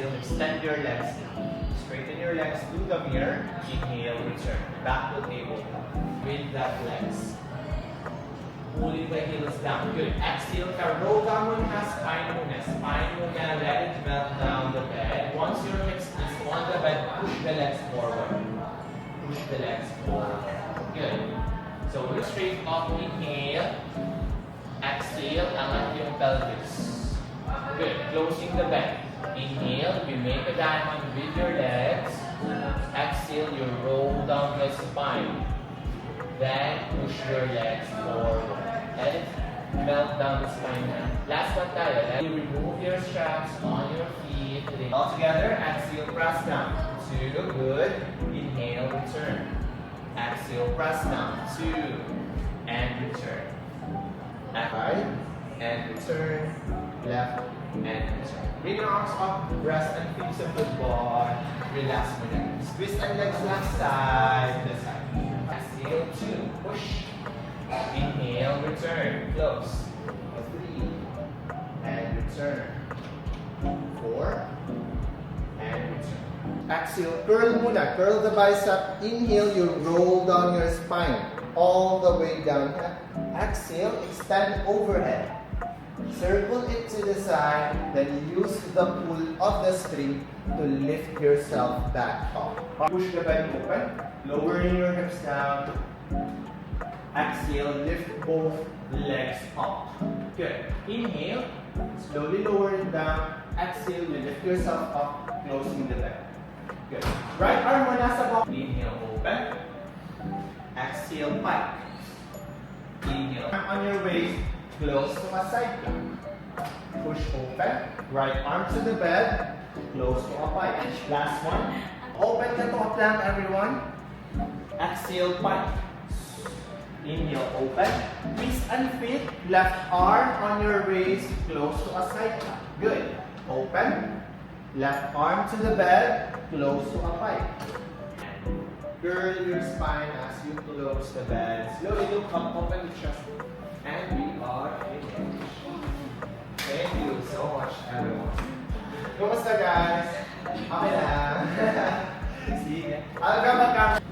exhale, extend your legs now. Straighten your legs to the mirror. Inhale, return. Back to table. With that legs. Pulling the heels down. Good. Exhale ka. Roll down muna. Spine muna. Spine muna. Let it melt down the bed. Once your hips is on the bed, push the legs forward. Push the legs forward. Good. So when you straight up, inhale. Exhale. Angat yung pelvis. Good. Closing the bed. Inhale. You make a diamond with your legs. Exhale. You roll down the spine. Then push your legs forward. Let it melt down the spine now. Last one tayo. Let you remove your straps on your feet. All together. Exhale, press down. 2. Good. Inhale, return. Exhale, press down. 2. And return. Right. And return. Left. And return. Bring your arms up. Rest and fix the football. Relax mo na. Squeeze and legs left side to side. Exhale, 2. Push. Inhale, return. Close. 3. And return. 4. And return. Exhale, curl muna. Curl the bicep. Inhale, you roll down your spine. All the way down. Exhale, extend overhead. Circle it to the side. Then use the pull of the string to lift yourself back up. Push the bed open. Lowering your hips down. Exhale, lift both legs up. Good. Inhale, slowly lower it down. Exhale, you lift yourself up, closing the bed. Good. Right arm mo nasa ball. Inhale, open. Exhale, pike. Inhale. On your waist, close to a side plank. Push open. Right arm to the bed, close to a pike. Last one. Open the top plank, everyone. Exhale, pike. Inhale, open. Twist and fit. Left arm on your waist, close to a side plank. Good. Open. Left arm to the bed, close to a pike. Curl your spine as you close the bed. Slowly look up, open the chest. And we are finished. Thank you so much, everyone. Kumusta guys? Okay lang. Sige. Hanggang magkakaroon.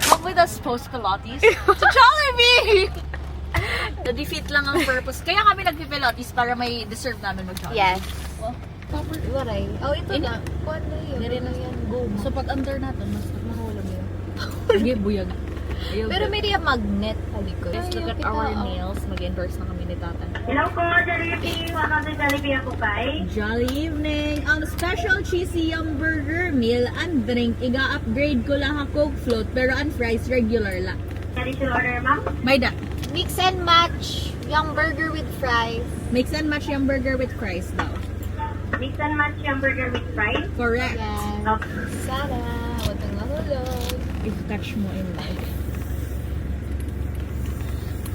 Come with us post Pilates to Jollibee! Na-defeat lang ang purpose. Kaya kami nag-Pilates para may deserve namin mag-Jollibee. Yes. Well, Waray. Oh, ito na. Kuwan na yun. Dari na yan. Go. So pag under natin, mas nakahulam yun. Sige, buyag. Ayaw, Pero good. may diya magnet sa likod. Let's look at our nails. Mag-endorse na kami ni Tatan. Hello po, Jollibee. Welcome to Jollibee ako kay. Jolly evening! Ang special cheesy yum burger meal and drink, iga-upgrade ko lang ang Coke float pero ang fries regular lang. Ready to order, ma'am? May da. Mix and match yung burger with fries. Mix and match yung burger with fries daw. Mix and match yung burger with fries. Correct. Yan. Okay. Sana. Huwag kang mahulog. If catch mo in life.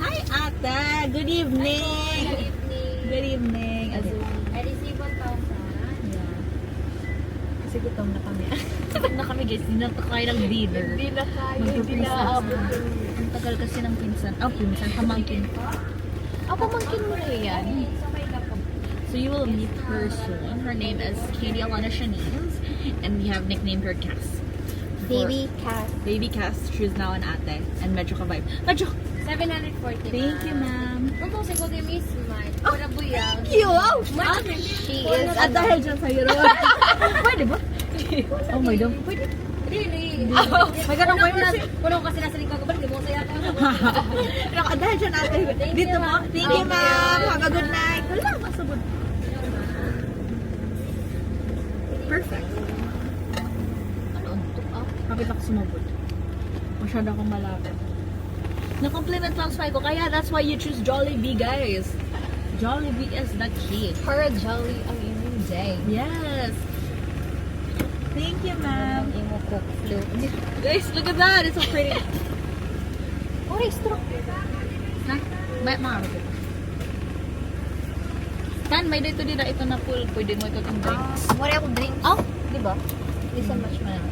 Hi, Ate! Good evening! Good evening. Good evening! I receive 1,000. Yeah. Kasi gutom na kami. Gutom na kami guys. Hindi na kain ng dinner. Hindi na kaya. Hindi Magpapinsan na aabot. Ang tagal kasi ng pinsan. Oh, pinsan. Pamangkin. Ako pamangkin mo na yan. So you will meet her soon. Her name is Katie Alana Shanines. And we have nicknamed her Cass. Baby cat. Baby Cass. She's now an ate. And medyo ka-vibe. Medyo. 740. Thank you, ma'am. Kung sa ko miss man. Para buyang. Cute! Oh! She is At dahil dyan sa'yo ron. Pwede ba? Oh my God. Pwede. Really? May ganun kayo na. Kuno kasi nasa lingkod ko ba? Di mo saya ka. At dahil dyan ate. Dito mo. Thank you, ma'am. Have a good night. Wala, masabot. Perfect. Ano? Kapit ako sumabot. Masyado akong malapit. Na-compliment lang sa ko. Kaya that's why you choose Jollibee, guys. Jollibee is the key. For a jolly, amazing day. Yes. Thank you, ma'am. Imo cook flute. Guys, look at that. It's so pretty. Oh, restaurant. Na? May maaro ko. Tan, may dito dito ito na pool. Pwede mo ito itong drinks. Wala akong drinks. Oh, Di ba? Mix and match man.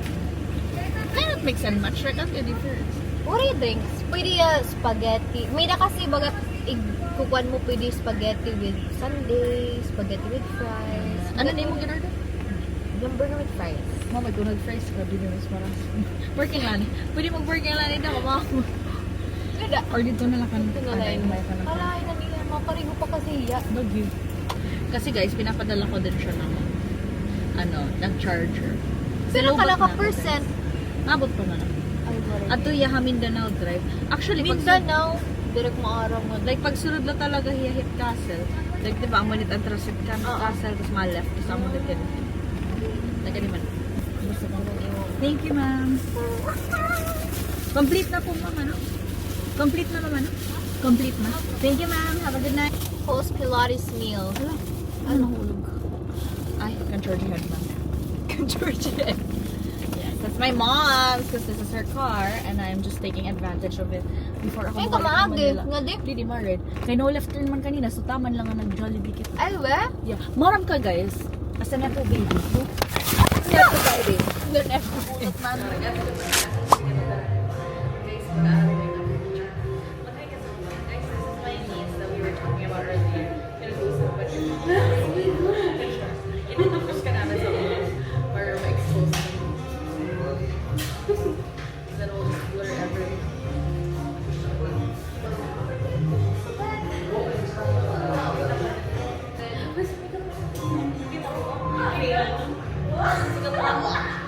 cannot mix and match. Right? That's the difference. Wala yung drinks. Pwede spaghetti. May na kasi bagat kukuan mo pwede spaghetti with sundae, spaghetti with fries. Ano na mo ginardo? Yung burger with fries. Mama, ito nag-fries ka. Di mas parang working lang. Pwede mag-working lang ito. Mama. Ganda. Or dito na lang ka. Ito na lang. Kalay na nila. Mapariho pa kasi ya. Bagyo. Kasi guys, pinapadala ko din siya ng ng charger. Pero kala ka Sinubot na. percent. Abot pa na lang. Ay, wala. At Yaha Mindanao Drive. Actually, pag Mindanao. Direct maaraw mo. like pag sunod na talaga hiyahit castle. Like, di ba, ang manit ang transit ka ng castle, tapos ma-left, tapos ang manit ka. Like, ano man. Gusto ko nung iyo. Thank you, ma'am. Complete na po, ma'am, ano? Complete na, ma'am, ano? Complete na. Thank you, ma'am. Have a good night. Post Pilates meal. Hala, ano nahulog? Ay, can-charge head, ma'am. Can-charge head. Yes, that's my mom's because this is her car and I'm just taking advantage of it before ako Ay, bumalik ng kamaagi. Manila. Nga di. Hindi, married. Kaya no left turn man kanina, so taman lang ang nag-Jollibee kita. Ay, we? Yeah. Maram ka, guys. Asa na po, baby? Nepo, baby. Nepo.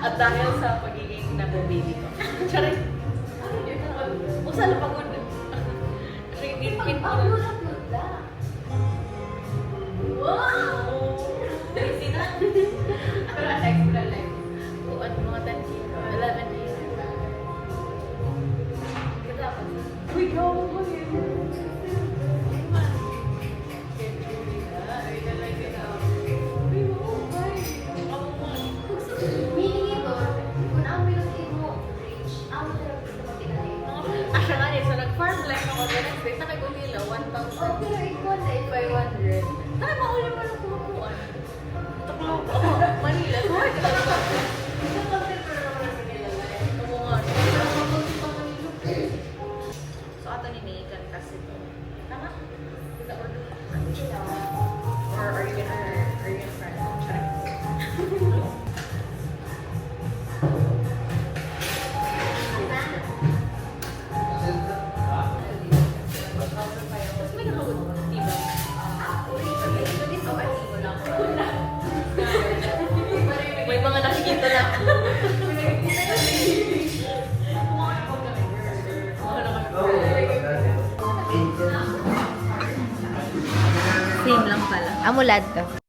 At dahil sa pagiging nabo baby ko. Charay. O sa lapagod. Ringin ko. Wow! Crazy na. Pero like, kuan mga 10 kilo, 11 kilo. Uy, go! Farm like ako the next day, sa Kagulila, 1,000. Oh, pero ikaw na 500. Taka, mauli mo lang kumukuan. Taklo ko. Manila. Sorry, ka lang ba? Ito content pero naman na sinilalay. Kumungan. So, ato niniikan kasi to. Tama? Kita order. Or are you gonna friend? Charot. May mga nakikita lang. Same lang pala. Amulad ka.